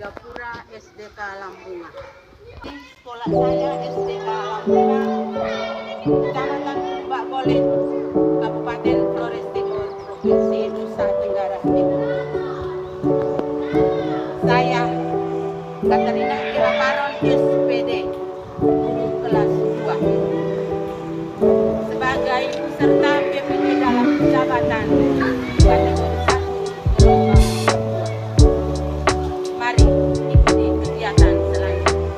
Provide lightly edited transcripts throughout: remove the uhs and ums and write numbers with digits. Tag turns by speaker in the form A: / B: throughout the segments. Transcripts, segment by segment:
A: Gapura SDK Lampung. Sekolah saya SDK Lampung, Kecamatan Mbak Bolit, Kabupaten Flores Timur, Provinsi Nusa Tenggara Timur. Saya Katarina Iraparon SPD, guru kelas 2, sebagai peserta PPD dalam jabatan kategori 1 gelombang 2. Mari ikuti kegiatan selanjutnya.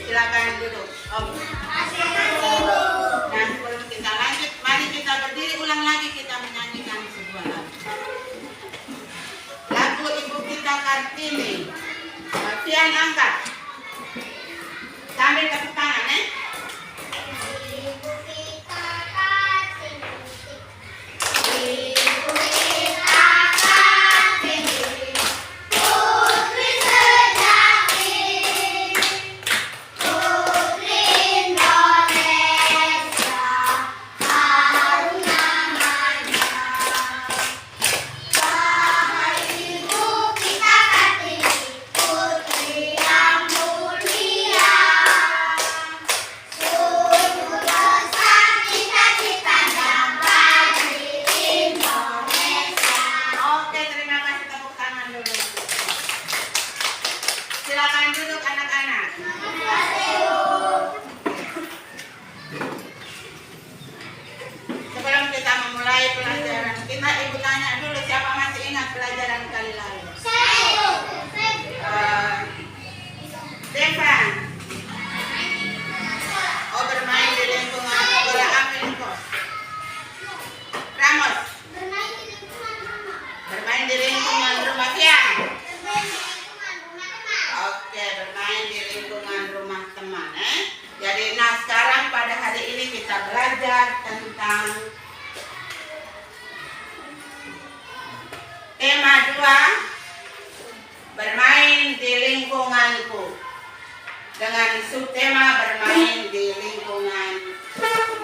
A: Silakan duduk. Nah, sebelum kita lanjut, mari kita berdiri ulang lagi, kita menyanyikan sebuah lagu. Lagu Ibu Kita Kartini. Pian angkat. Sambil tepuk tangan, Ibu Kita Kartini. Ibu Kita Kartini. Putri sejati. Putri Indonesia. Harum namanya. Wahai Ibu Kita Kartini. Putri yang mulia. Sungguh besar cita-citanya bagi Indonesia. Oke, terima kasih, tepuk tangan dulu. Silakan duduk anak-anak. Sebelum kita memulai pelajaran kita, Ibu tanya dulu, siapa masih ingat pelajaran kali lalu? Devan. Oh, bermain di lingkungan bola api kok. Ramos. Bermain di lingkungan rumah Pian. Oke, bermain di lingkungan rumah teman, Jadi, sekarang pada hari ini kita belajar tentang tema 2, bermain di lingkunganku, dengan subtema bermain di lingkungan,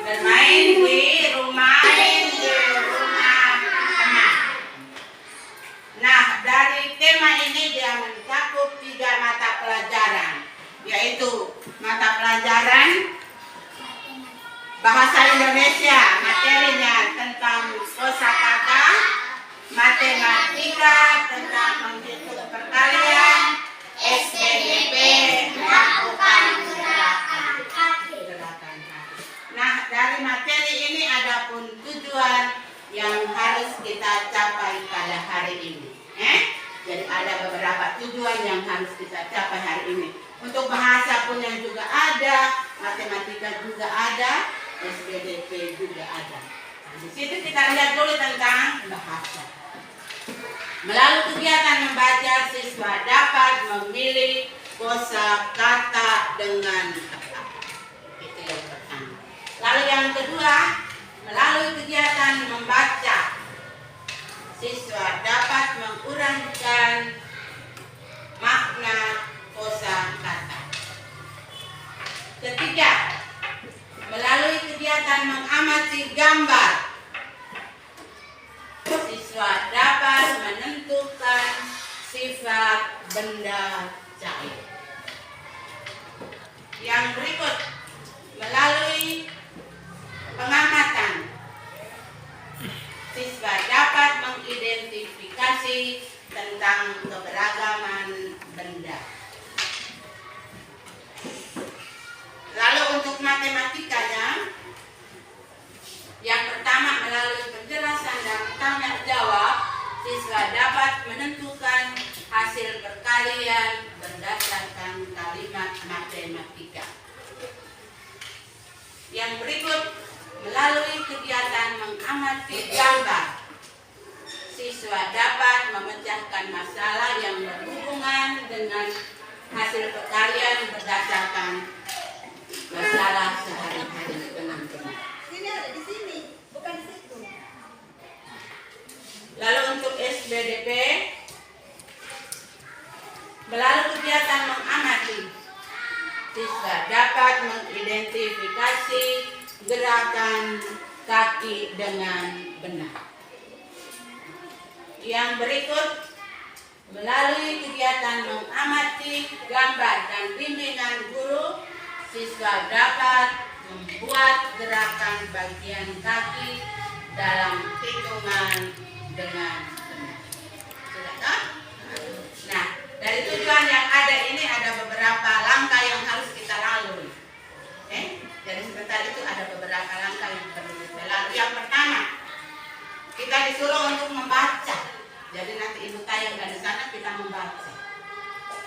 A: bermain di rumah teman. Nah, dari tema ini dia mencakup 3 mata pelajaran, yaitu mata pelajaran bahasa Indonesia, materinya tentang kosakata, matematika tentang menghitung perkalian, SPDP melakukan gerakan kaki. Nah, dari materi ini ada pun tujuan yang harus kita capai pada hari ini. Jadi ada beberapa tujuan yang harus kita capai hari ini. Untuk bahasa pun yang juga ada, matematika juga ada, SPDP juga ada. Nah, di situ kita lihat dulu tentang bahasa. Melalui kegiatan membaca, siswa dapat memilih kosakata dengan tepat. Itu yang pertama. Lalu kedua, melalui kegiatan membaca, siswa dapat mengurangkan makna kosakata. Ketiga, melalui kegiatan mengamati gambar, siswa dapat menentukan sifat benda cair. Yang berikut, melalui pengamatan, siswa dapat mengidentifikasi tentang keberagaman benda. Lalu untuk matematikanya, yang pertama melalui penjelasan dan tanya jawab, siswa dapat menentukan hasil perkalian berdasarkan kalimat matematika. Yang berikut, melalui kegiatan mengamati gambar, siswa dapat memecahkan masalah yang berhubungan dengan hasil perkalian berdasarkan masalah sehari-hari dengan benar.
B: Sini ada di sini, bukan di situ.
A: Lalu untuk SBDP, melalui kegiatan mengamati, siswa dapat mengidentifikasi gerakan kaki dengan benar. Yang berikut, melalui kegiatan mengamati gambar dan bimbingan guru, siswa dapat membuat gerakan bagian kaki dalam hitungan dengan benar. Sudah kan? Nah, dari tujuan yang ada ini ada beberapa langkah yang harus kita lalui. Jadi sebentar itu ada beberapa langkah yang perlu kita lalui. Yang pertama, kita disuruh untuk membaca. Jadi nanti ibu tayang dari sana kita membaca.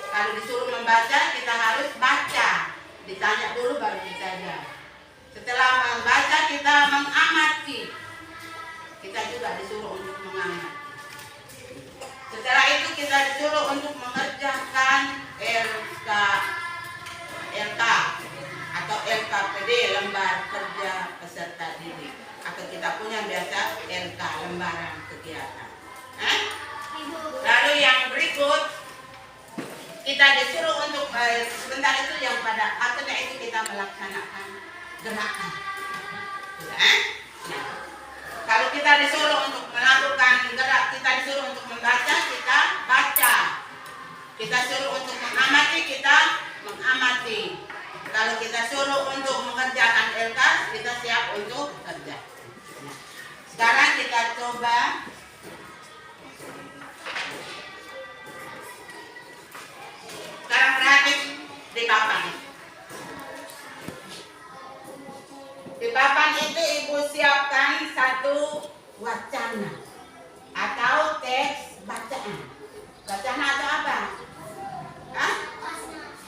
A: Kalau disuruh membaca, kita harus baca. Ditanya dulu baru kita jawab. Setelah membaca, kita mengamati. Kita juga disuruh untuk mengamati. Setelah itu kita disuruh untuk mengerjakan LK atau LKPD, lembar kerja peserta didik, atau kita punya biasa LK, lembaran kegiatan. Lalu yang berikut, kita disuruh untuk sebentar itu yang pada akhirnya itu kita melaksanakan gerakan. Nah, kalau kita disuruh untuk melakukan gerak, kita disuruh untuk membaca, kita baca. Kita suruh untuk mengamati, kita mengamati. Kalau kita suruh untuk mengerjakan LK, kita siap untuk kerja. Sekarang kita coba sekarang perhatikan di papan. Di papan itu ibu siapkan satu wacana atau teks bacaan. Wacana atau apa?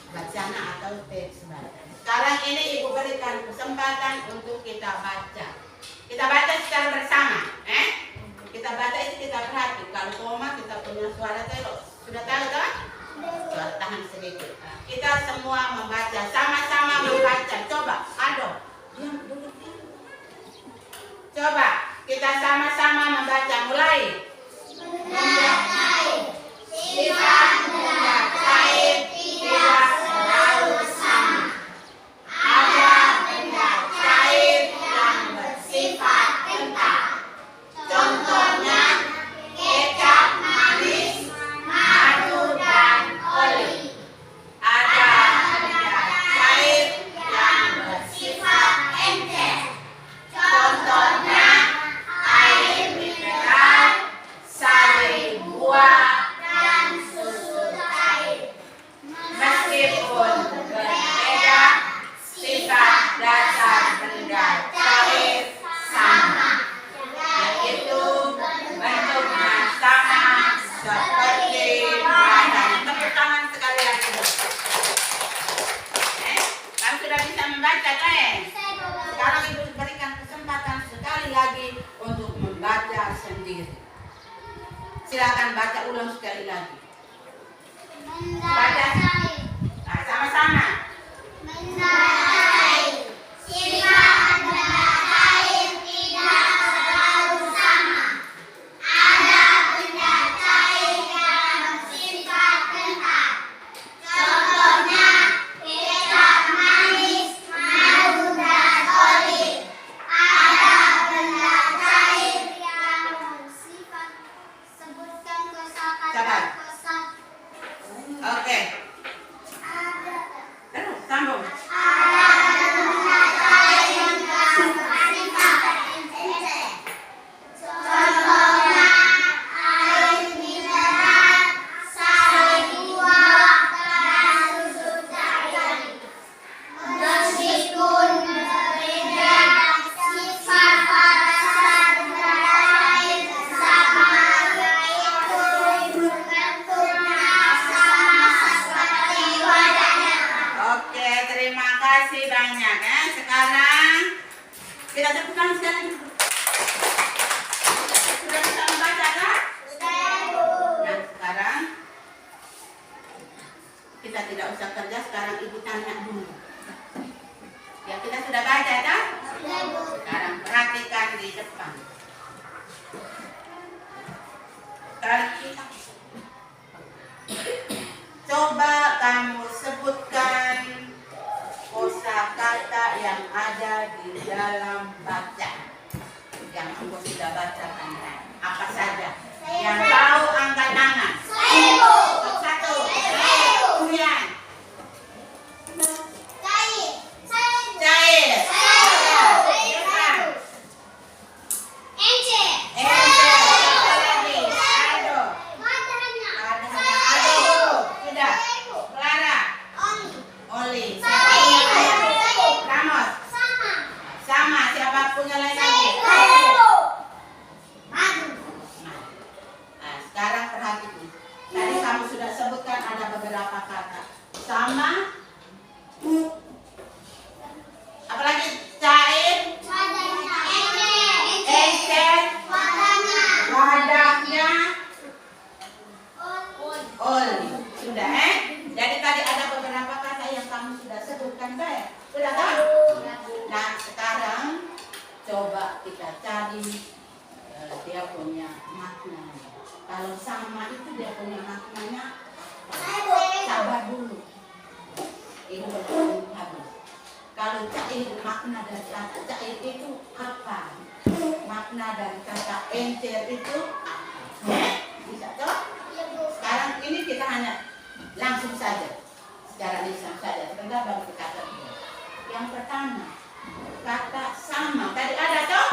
A: Wacana atau teks bacaan. Sekarang ini ibu berikan kesempatan untuk kita baca. Kita baca secara bersama. Kita baca itu kita perhati. Kalau koma kita punya suara telok. Sudah tahu kan? Suara tahan sedikit. Kita semua membaca, sama-sama membaca. Coba, aduh. Coba kita sama-sama membaca. Mulai. Sifat benda cair tidak selalu sama. Ada benda cair yang bersifat kental. Contohnya kecap manis, madu dan oli. Ada benda cair yang bersifat encer. Contohnya air mineral, sari buah, dan susu cair. Meskipun berbeda, sifat dasar benda cair sama, yaitu bentuknya sama seperti badan. Tepuk tangan sekali lagi. Kamu sudah bisa membaca kan? Sekarang ibu berikan kesempatan sekali lagi untuk membaca sendiri. Silakan baca ulang sekali lagi. Baca. Nah, sama-sama.
B: Sifat benda cair
A: Kita tepuk tangan sekali. Sudah bisa membaca kan? Nah sekarang kita tidak usah kerja, sekarang ibu tanya dulu. Ya kita sudah baca kan? Sekarang perhatikan di depan. Coba kamu sebutkan kosakata yang ada di dalam baca. Yang kamu sudah bacakan. Apa saja? Yang tahu angkat tangan. Satu. Kemudian. Cair. Sama, apalagi cair, encer, wadahnya, oli. Sudah Jadi tadi ada beberapa kata yang kamu sudah sebutkan, Bay. Sudah kan? Nah sekarang coba kita cari dia punya makna. Kalau sama itu dia punya maknanya. Sabar dulu. Ini belum habis. Kalau cair, makna dari kata cair itu apa? Makna dari kata encer itu apa? Bisa toh? Sekarang ini kita hanya langsung saja, secara lisan saja. Sebentar baru kita kata. Yang pertama, kata sama. Tadi ada toh?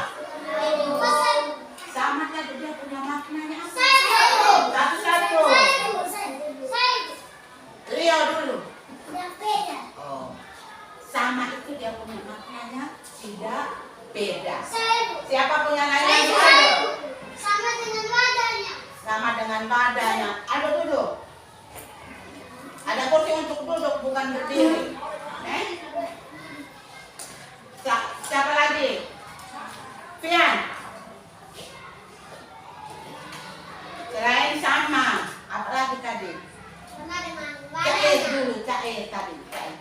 A: Sama tadi dia punya maknanya apa? Satu-satu. Rio dulu. Oh. Sama itu dia punya maknanya tidak beda. Siapa punya lain lagi?
B: Sama dengan badannya.
A: Sama dengan badannya. Ada duduk. Ada kursi untuk duduk, bukan berdiri. Siapa lagi? Fian. Selain sama, apa lagi tadi?
B: Sama dengan
A: Cair
B: badannya.
A: dulu, cair tadi. Cair.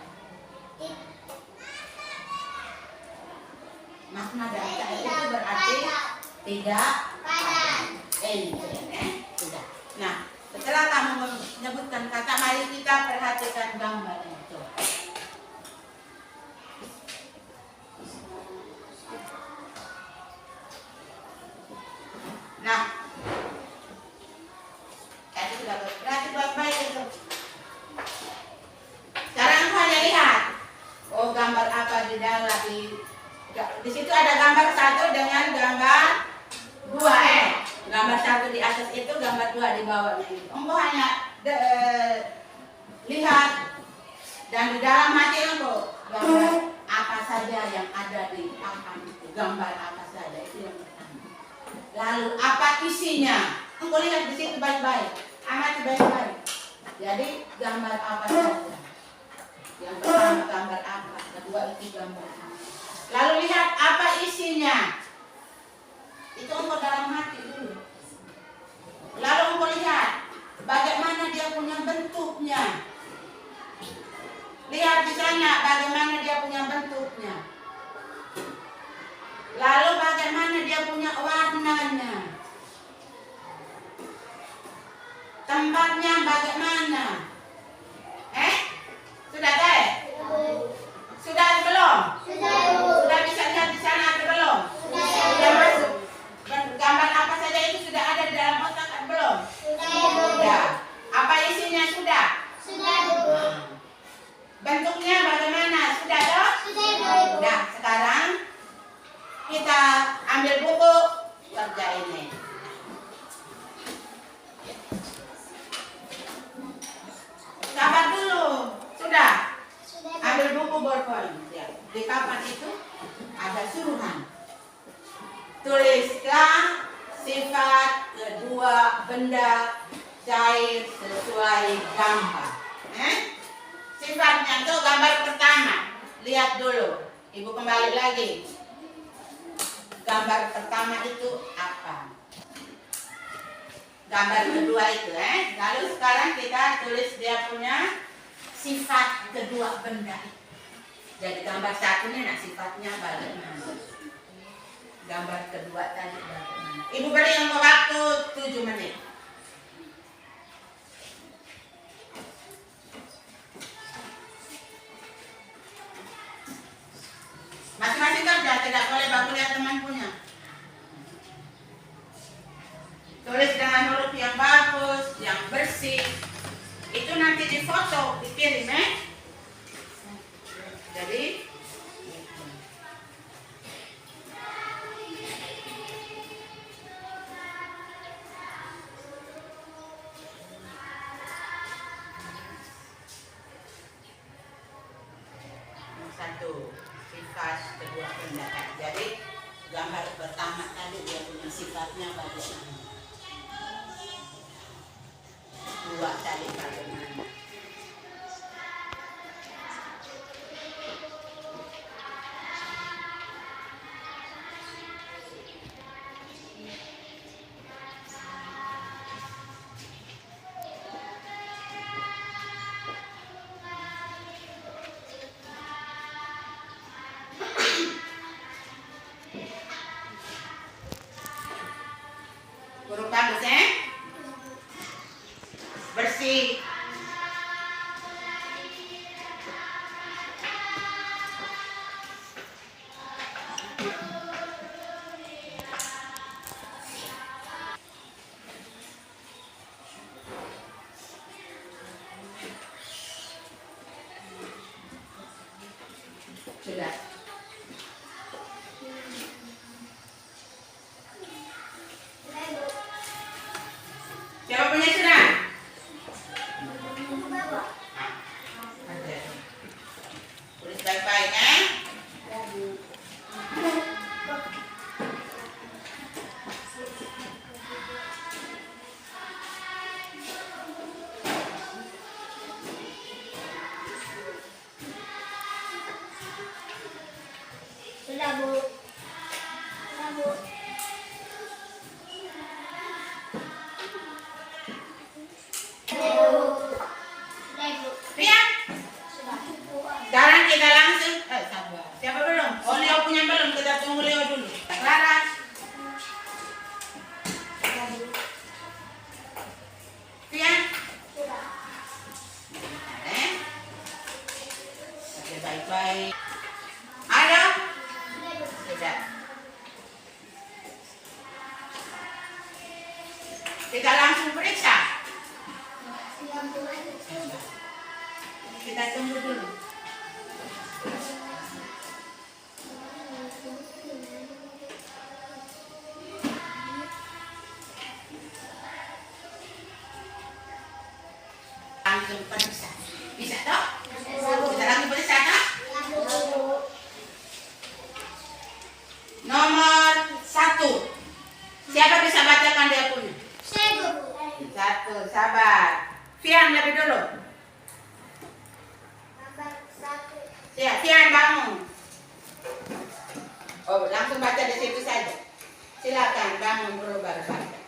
A: Makna dari cair itu berarti tidak encer. Sudah. Nah, setelah kamu menyebutkan kata, mari kita perhatikan gambarnya. Coba. Nah, tadi sudah berarti baik-baik itu. Sekarang hanya lihat. Oh, gambar apa di dalam di situ ada gambar satu dengan gambar dua. Gambar satu di atas itu, gambar dua di bawahnya itu. Engkau hanya lihat dan di dalam hati engkau gambar apa saja yang ada di papan itu. Gambar apa saja itu yang pertama. Lalu apa isinya? Engkau lihat di situ baik-baik. Amati baik-baik. Jadi gambar apa saja? Yang pertama gambar apa? Kedua itu gambar apa? Lalu lihat apa isinya. Itu engkau dalam hati dulu. Lalu engkau lihat bagaimana dia punya bentuknya. Lihat di sana bagaimana dia punya bentuknya. Lalu bagaimana dia punya warnanya. Tempatnya bagaimana? Sudah deh? Sudah belum? Sudah bisa lihat di sana atau belum? Sudah masuk. Gambar apa saja itu sudah ada di dalam otak atau belum? Sudah. Apa isinya sudah? Bentuknya bagaimana? Sudah toh? Sudah. Sekarang kita ambil buku kerja ini. Sabar dulu. Sudah. Ambil buku bolpen. Ya. Di papan itu ada suruhan. Tulislah sifat kedua benda cair sesuai gambar. Sifatnya itu gambar pertama. Lihat dulu. Ibu kembali lagi. gambar pertama itu apa? Gambar kedua itu Lalu sekarang kita tulis dia punya sifat kedua benda. Jadi gambar satu ini sifatnya bagaimana? Gambar kedua tadi bagaimana? Ibu beri yang waktu 7 menit. Masing-masing kerja, tidak boleh baku lihat teman punya. Tulis dengan huruf yang bagus, yang bersih. Itu nanti difoto, dikirim Jadi satu sifat kedua benda. Jadi gambar pertama tadi dia punya sifatnya bagaimana? Dua tadi bagaimana? Huruf bagus bersih. Sudah. Siapa punya sudah? Ada. Tulis baik-baik
B: Sudah, Bu. Sudah, Bu.
A: Rian, sekarang kita langsung sabar. Siapa belum? Oh, Leo punya belum? Kita tunggu Leo dulu. Clara. Rian. Oke, baik-baik. Ada? Sudah. Kita langsung periksa. Kita tunggu dulu. Langsung periksa. Bisa toh? Kita langsung periksa toh? Nomor 1. Siapa bisa bacakan dia punya?
B: Saya, Bu.
A: 1, sabar. Fian lebih dulu.
B: Gambar 1.
A: Ya, Fian bangun. Oh, langsung baca di situ saja. Silakan bangun dulu baru baca.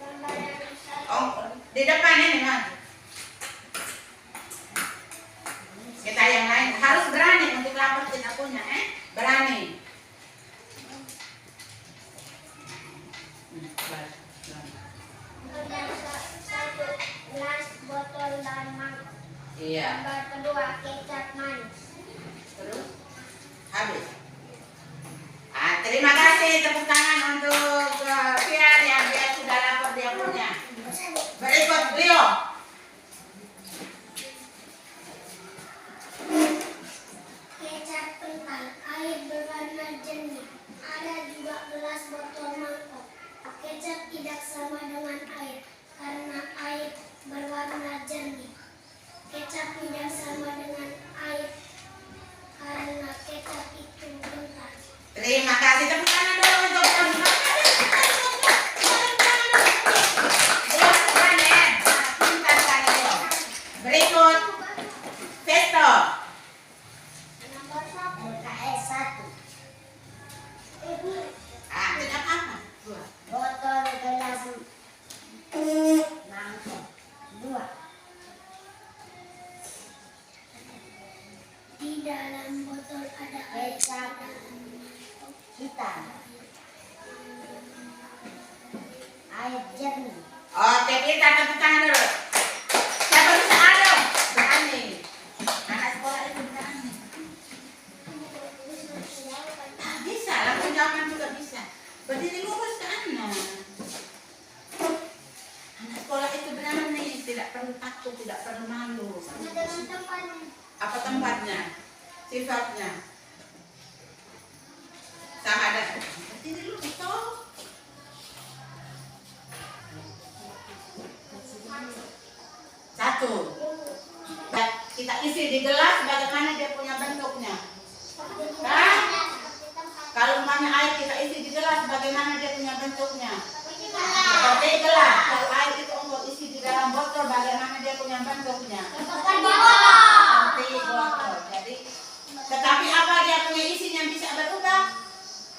B: Gambar yang 1.
A: Oh, di depan ini Mas. Kita yang lain harus berani untuk lapor kita punya, berani.
B: Gambar 1. Gelas, botol, dan mangkok.
A: Iya.
B: Gambar kedua, kecap manis.
A: Terus habis. Terima kasih, tepuk tangan untuk Fian yang dia sudah lapor dia punya. Berikut Leo.
B: Kecap kental, air berwarna jernih. Ada juga gelas, botol, mangkok. Kecap tidak sama dengan air karena air berwarna jernih. Kecap tidak sama dengan air karena kecap itu kental.
A: Terima kasih, tepuk tangan dulu untuk berikut Festo.
B: Nomor 1, KS 1. jernih.
A: Oke, kita tepuk tangan dulu. Siapa bisa adem? Berani. Anak sekolah itu berani. Bisa, langsung jawaban juga bisa. Berdiri lurus ke anak. Anak sekolah itu berani, tidak perlu takut, tidak perlu malu.
B: Sama dengan tempatnya.
A: Apa tempatnya? Sifatnya? Sama ada. Berdiri lurus toh. Satu. Kita isi di gelas bagaimana dia punya bentuknya. Hah? Kalau umpamanya air kita isi di gelas bagaimana dia punya bentuknya. Seperti gelas. Kalau air itu untuk isi di dalam botol bagaimana dia punya bentuknya. Seperti botol. Jadi tetapi apa dia punya isinya bisa berubah?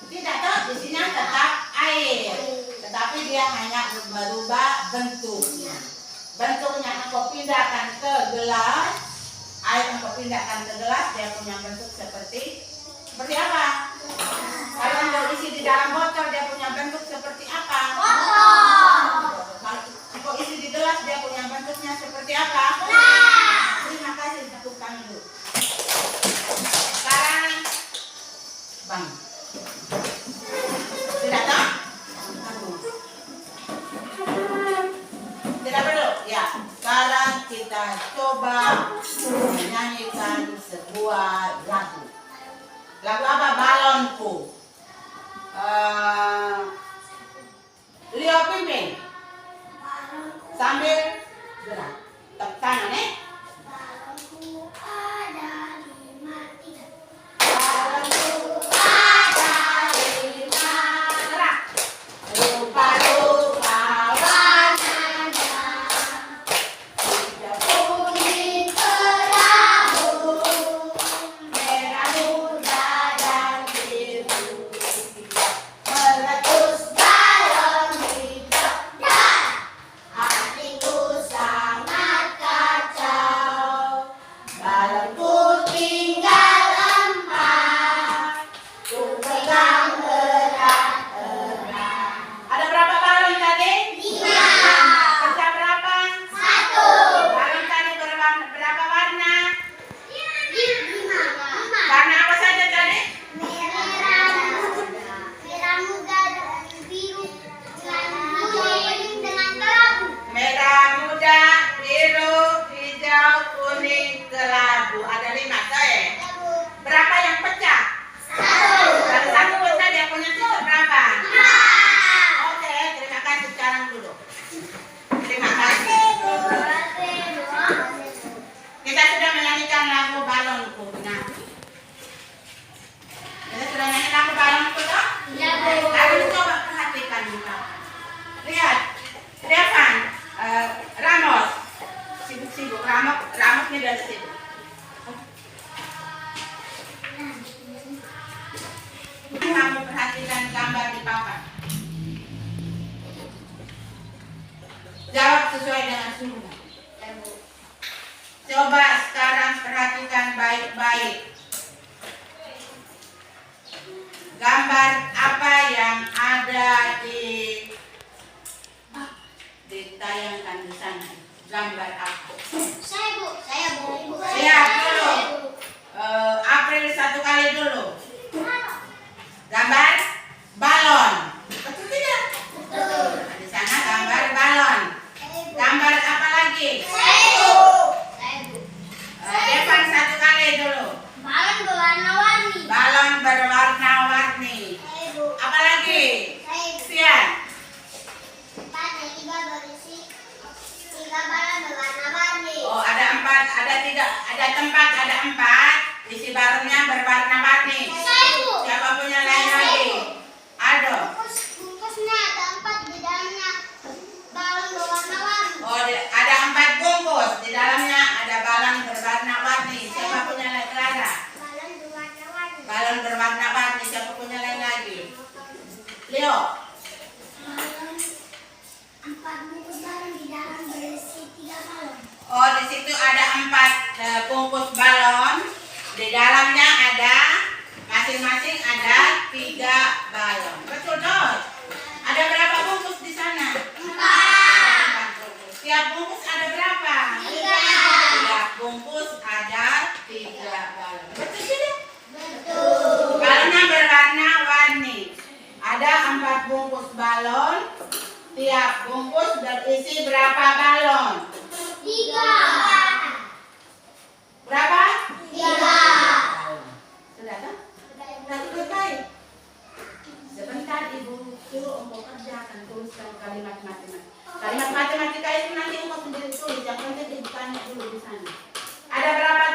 A: Tidak toh, isinya tetap air. Tetapi dia hanya berubah bentuknya. Bentuknya engkau pindahkan ke gelas, air engkau pindahkan ke gelas, dia punya bentuk seperti apa? Kalau engkau isi di dalam botol, dia punya bentuk seperti apa? Kalau engkau isi di gelas, dia punya bentuknya seperti apa? Terima kasih, tepuk tangan dulu. Sekarang, Bang. Sudah tahu? Tidak perlu, ya. Sekarang kita coba menyanyikan sebuah lagu. Lagu apa? Balonku. Leo pimpin. Sambil gerak. Tepuk tangan,
B: Balonku ada 5 tiga.
A: Balonku ada 5. Gerak. Rupa-rupa warnanya. Hijau, kuning, kelabu, merah muda dan biru. Meletus balon hijau dan hatiku sangat kacau. Balonku tinggal 4, ku pegang erat-erat. Ada berapa balon tadi? 5. Pecah berapa? 1. Balon tadi berapa warna?
B: 5.
A: Warna apa saja tadi?
B: Merah muda dan biru. Kuning dengan kelabu.
A: Merah muda, biru, hijau, kuning, kelabu. Ada 5 toh ya? Berapa yang pecah? 1. Kalau 1 pecah dia punya sisa berapa? 5. Oke, terima kasih. Sekarang dulu. Terima kasih. Kita sudah menyanyikan lagu balonku. Nah, kita sudah nyanyi lagu balonku toh?
B: Iya, Bu.
A: Lalu coba perhatikan juga. Lihat, Devan, Ramos, sibuk-sibuk. Ramosnya dari situ. Kamu perhatikan gambar di papan. Jawab sesuai dengan suruhan. Coba sekarang perhatikan baik-baik. Gambar apa yang ada ditayangkan di sana? Gambar apa?
B: Saya, Bu.
A: Lihat dulu. April 1 kali dulu. Gambar balon. Betul tidak?
B: Betul.
A: Di sana gambar balon. Gambar apa lagi? Devan 1 kali dulu.
B: Balon berwarna-warni.
A: Balon berwarna-warni. Apa lagi? Sian.
B: Tempatnya 3 berisi 3 balon berwarna-warni.
A: Oh, ada 4, ada 3, ada tempat, ada 4. Isi balonnya berwarna-warni. Siapa punya lain lagi? Ada.
B: Bungkusnya ada 4 di dalamnya balon berwarna-warni.
A: Oh, ada 4 bungkus. Di dalamnya ada balon berwarna-warni. Siapa punya lain? Clara.
B: Balon berwarna-warni.
A: Balon berwarna-warni. Siapa punya lain lagi? Leo.
B: Balon 4 bungkus balon di dalam berisi 3 balon.
A: Oh, di situ ada 4 bungkus balon. Di dalamnya ada masing-masing ada 3 balon. Betul, Dot? Ada berapa bungkus di sana?
B: 4.
A: balon. Tiap bungkus berisi berapa balon?
B: 3.
A: Berapa?
B: 3.
A: Sudah kan? Nanti baik. Sebentar Ibu suruh untuk kerjakan, tuliskan kalimat matematika. Kalimat matematika itu nanti Engkau sendiri tulis. Yang penting Ibu tanya dulu di sana. Ada berapa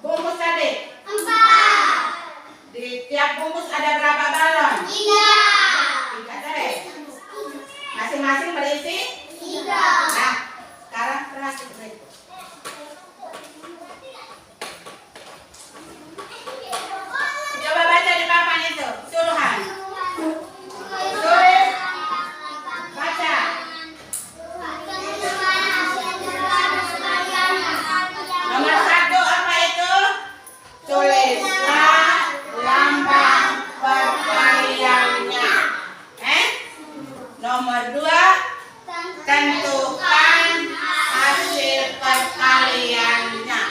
A: bungkus tadi?
B: 4.
A: Di tiap bungkus ada berapa balon?
B: 3.
A: 3 tadi. Masing-masing berisi
B: 3.
A: Nah, sekarang perhatikan berikut. Coba baca di papan itu, suruhan. Tulis, baca. Nomor 1 apa itu? Tulislah lambang perkaliannya. Nomor 2, tentukan hasil perkaliannya.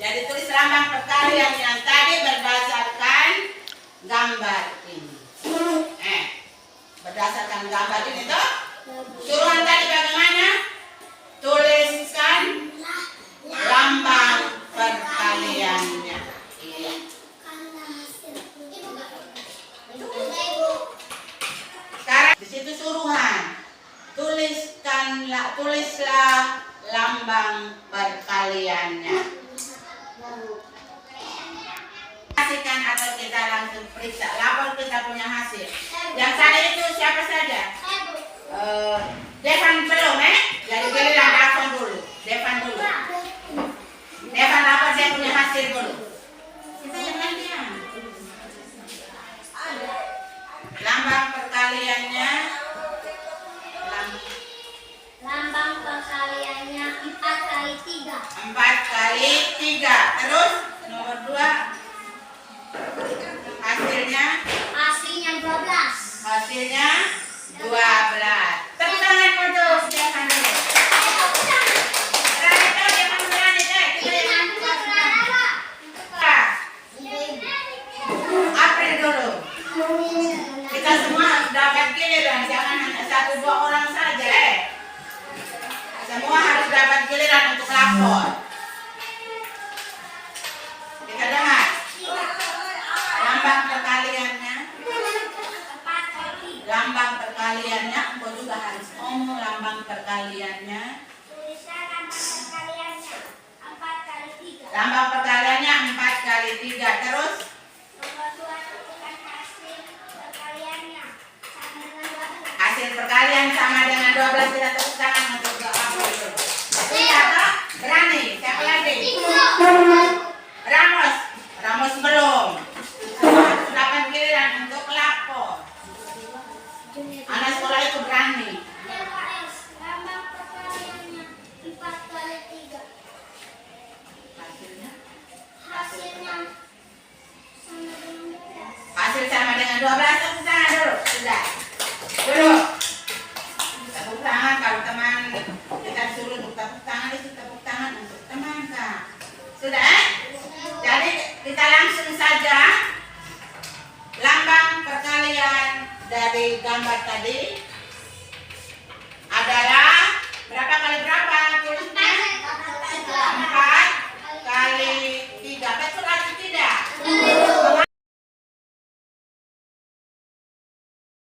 A: Jadi tulis lambang perkalian yang tadi berdasarkan gambar ini. Berdasarkan gambar ini toh. Suruhan tadi bagaimana? Tuliskan lambang perkaliannya. Iya. Sekarang di situ suruhan. Tulislah lambang perkaliannya. Kasihkan atau kita langsung periksa. Lapor kita punya hasil. Yang tadi itu siapa saja? Devan belum Jadi giliran Devan dulu. Devan dulu. Devan lapor dia punya hasil dulu. Kita yang gantian. Lambang perkaliannya.
B: Lambang perkaliannya 4 kali 3.
A: 4 kali 3. Terus nomor 2. Hasilnya
B: 12.
A: Hasilnya 12. Tepuk tangan untuk Devan dulu. Berani tuh, Devan berani deh. Kita yang April dulu. Kita semua harus dapat giliran, jangan hanya 1-2 orang saja Semua harus dapat giliran untuk lapor. Kita dengar. Lambang perkaliannya. Lambang perkaliannya, engkau juga harus ngomong lambang perkaliannya. Lambang perkaliannya 4 kali 3. Terus hasil perkalian sama dengan 12. Kita tepuk tangan untuk apa itu? Siapa? Berani. Siapa lagi? Ramos. Ramos belum. Semua harus dapat giliran untuk lapor. Anak sekolah itu berani.
B: Lambang perkaliannya 4 kali 3. Hasilnya sama dengan 12.
A: Hasil sama dengan 12. Tepuk tangan dulu. Sudah. Dulu. Tepuk tangan kalau teman kita suruh untuk tepuk tangan itu tepuk tangan untuk teman Kak. Sudah? Jadi kita langsung saja lambang perkalian dari gambar tadi